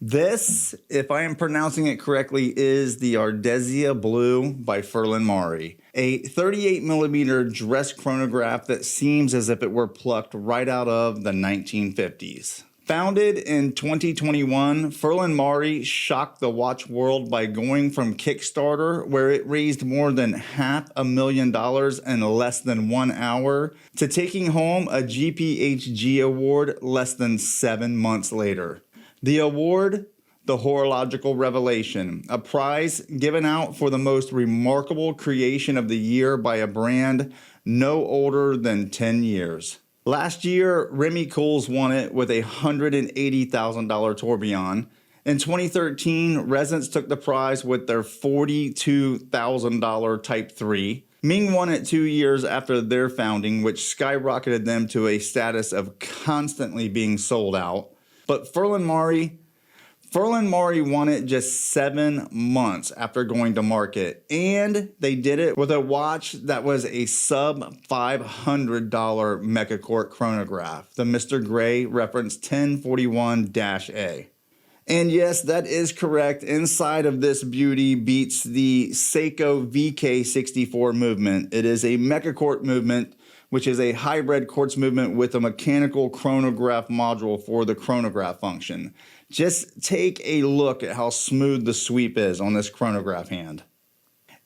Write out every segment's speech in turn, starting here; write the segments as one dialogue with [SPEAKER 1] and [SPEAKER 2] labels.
[SPEAKER 1] This, if I am pronouncing it correctly, is the Ardesia Blu by Furlan Marri, a 38mm dress chronograph that seems as if it were plucked right out of the 1950s. Founded in 2021, Furlan Marri shocked the watch world by going from Kickstarter, where it raised more than $500,000 in less than 1 hour, to taking home a GPHG award less than 7 months later. The award, the Horological Revelation, a prize given out for the most remarkable creation of the year by a brand no older than 10 years. Last year, Remy Coles won it with a $180,000 tourbillon. In 2013, Resonance took the prize with their $42,000 Type 3. Ming won it 2 years after their founding, which skyrocketed them to a status of constantly being sold out. But Furlan Marri won it just 7 months after going to market, and they did it with a watch that was a sub $500 Mechaquartz chronograph, the Mr. Gray reference 1041-A. And yes, that is correct. Inside of this beauty beats the Seiko VK64 movement. It is a Mechaquartz movement, which is a hybrid quartz movement with a mechanical chronograph module for the chronograph function. Just take a look at how smooth the sweep is on this chronograph hand.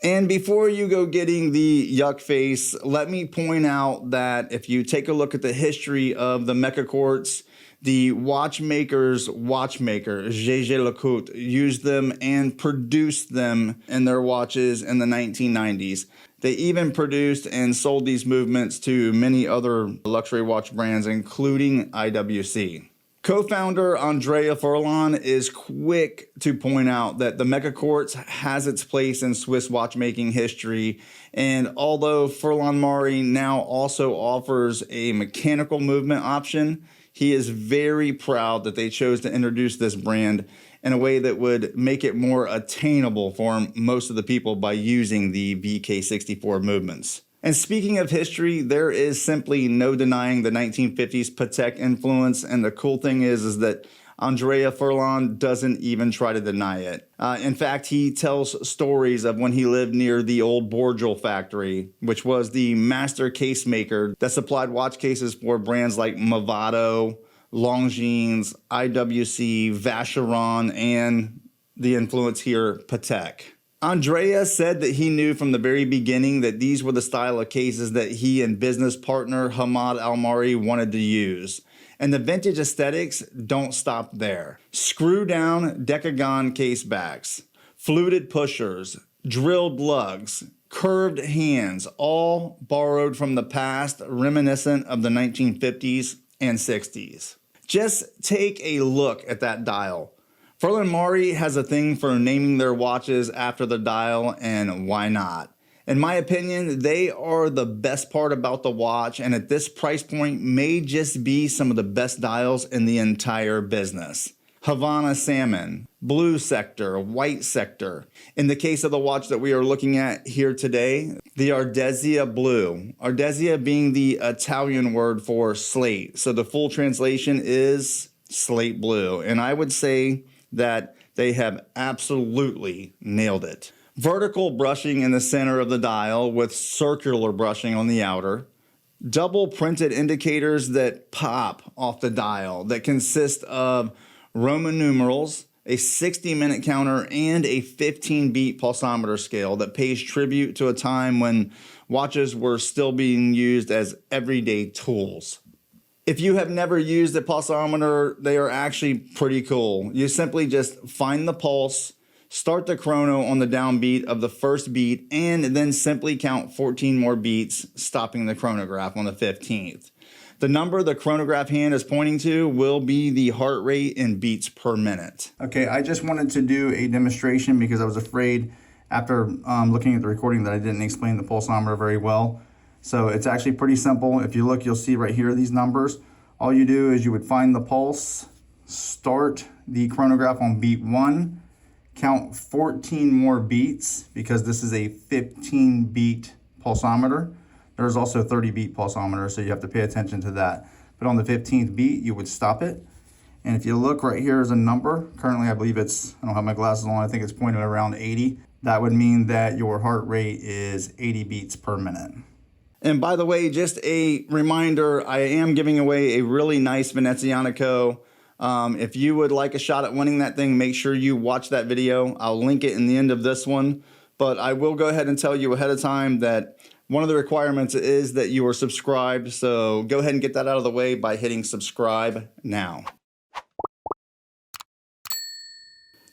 [SPEAKER 1] And before you go getting the yuck face, let me point out that if you take a look at the history of the Mechaquartz, the watchmaker's watchmaker, GG Lecoultre, used them and produced them in their watches in the 1990s. They even produced and sold these movements to many other luxury watch brands, including IWC. Co-founder Andrea Furlan is quick to point out that the Mechaquartz has its place in Swiss watchmaking history, and although Furlan Marri now also offers a mechanical movement option, he is very proud that they chose to introduce this brand in a way that would make it more attainable for most of the people by using the VK64 movements. And speaking of history, there is simply no denying the 1950s Patek influence, and the cool thing is that Andrea Furlan doesn't even try to deny it. In fact, he tells stories of when he lived near the old Bourgeois factory, which was the master case maker that supplied watch cases for brands like Movado, Longines, IWC, Vacheron, and the influence here, Patek. Andrea said that he knew from the very beginning that these were the style of cases that he and business partner Hamad Al-Marri wanted to use. And the vintage aesthetics don't stop there. Screw down decagon case backs, fluted pushers, drilled lugs, curved hands, all borrowed from the past, reminiscent of the 1950s and 60s. Just take a look at that dial. Furlan Marri has a thing for naming their watches after the dial, and why not? In my opinion, they are the best part about the watch, and at this price point may just be some of the best dials in the entire business. Havana Salmon, Blue Sector, White Sector. In the case of the watch that we are looking at here today, the Ardesia Blu. Ardesia being the Italian word for slate. So the full translation is slate blue. And I would say that they have absolutely nailed it. Vertical brushing in the center of the dial with circular brushing on the outer. Double printed indicators that pop off the dial that consist of Roman numerals, a 60-minute counter, and a 15-beat pulsometer scale that pays tribute to a time when watches were still being used as everyday tools. If you have never used a pulsometer, they are actually pretty cool. You simply just find the pulse, start the chrono on the downbeat of the first beat, and then simply count 14 more beats, stopping the chronograph on the 15th. The number the chronograph hand is pointing to will be the heart rate in beats per minute. Okay, I just wanted to do a demonstration because I was afraid after looking at the recording that I didn't explain the pulsometer very well. So it's actually pretty simple. If you look, you'll see right here these numbers. All you do is you would find the pulse, start the chronograph on beat 1, count 14 more beats because this is a 15-beat pulsometer. There's also 30-beat pulsometer, so you have to pay attention to that. But on the 15th beat, you would stop it. And if you look right here is a number. Currently, I believe it's, I don't have my glasses on, I think it's pointed around 80. That would mean that your heart rate is 80 beats per minute. And by the way, just a reminder, I am giving away a really nice Venezianico. If you would like a shot at winning that thing, make sure you watch that video. I'll link it in the end of this one. But I will go ahead and tell you ahead of time that one of the requirements is that you are subscribed. So go ahead and get that out of the way by hitting subscribe now.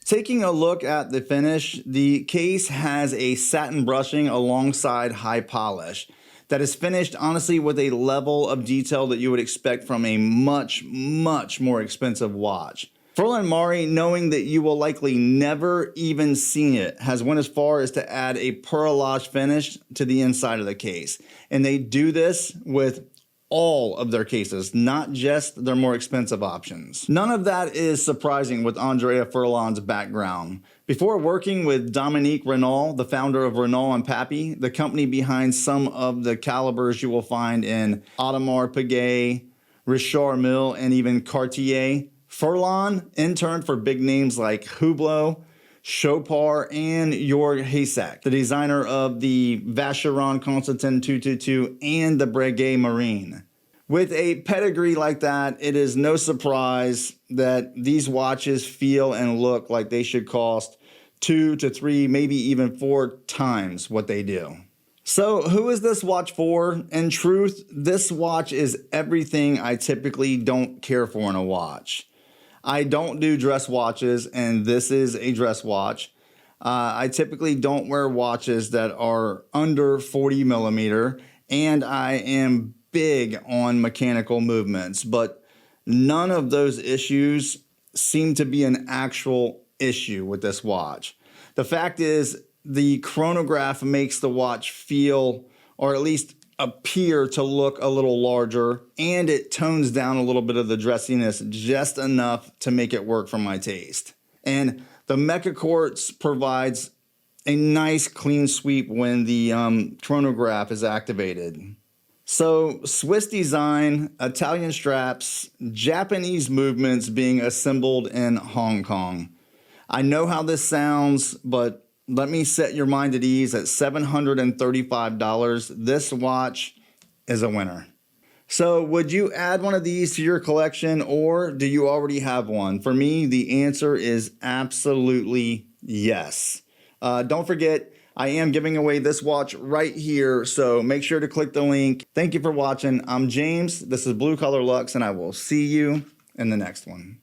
[SPEAKER 1] Taking a look at the finish, the case has a satin brushing alongside high polish that is finished honestly with a level of detail that you would expect from a much more expensive watch. Furlan Marri, knowing that you will likely never even see it, has went as far as to add a perlage finish to the inside of the case. And they do this with all of their cases, not just their more expensive options. None of that is surprising with Andrea Furlan's background. Before working with Dominique Renault, the founder of Renault and Pappy, the company behind some of the calibers you will find in Audemars Piguet, Richard Mille, and even Cartier, Furlan interned for big names like Hublot, Chopard, and Jörg Haisak, the designer of the Vacheron Constantin 222 and the Breguet Marine. With a pedigree like that, it is no surprise that these watches feel and look like they should cost 2 to 3, maybe even 4 times what they do. So who is this watch for? In truth, this watch is everything I typically don't care for in a watch. I don't do dress watches, and this is a dress watch. I typically don't wear watches that are under 40 millimeter, and I am big on mechanical movements, but none of those issues seem to be an actual issue with this watch. The fact is, the chronograph makes the watch feel, or at least appear to look a little larger, and it tones down a little bit of the dressiness just enough to make it work for my taste. And the Mecha-quartz provides a nice clean sweep when the chronograph is activated. So Swiss design, Italian straps, Japanese movements being assembled in Hong Kong. I know how this sounds, but let me set your mind at ease. At $735, this watch is a winner. So would you add one of these to your collection, or do you already have one? For me, the answer is absolutely yes. Don't forget, I am giving away this watch right here, so make sure to click the link. Thank you for watching. I'm James. This is Blue Collar Luxe, and I will see you in the next one.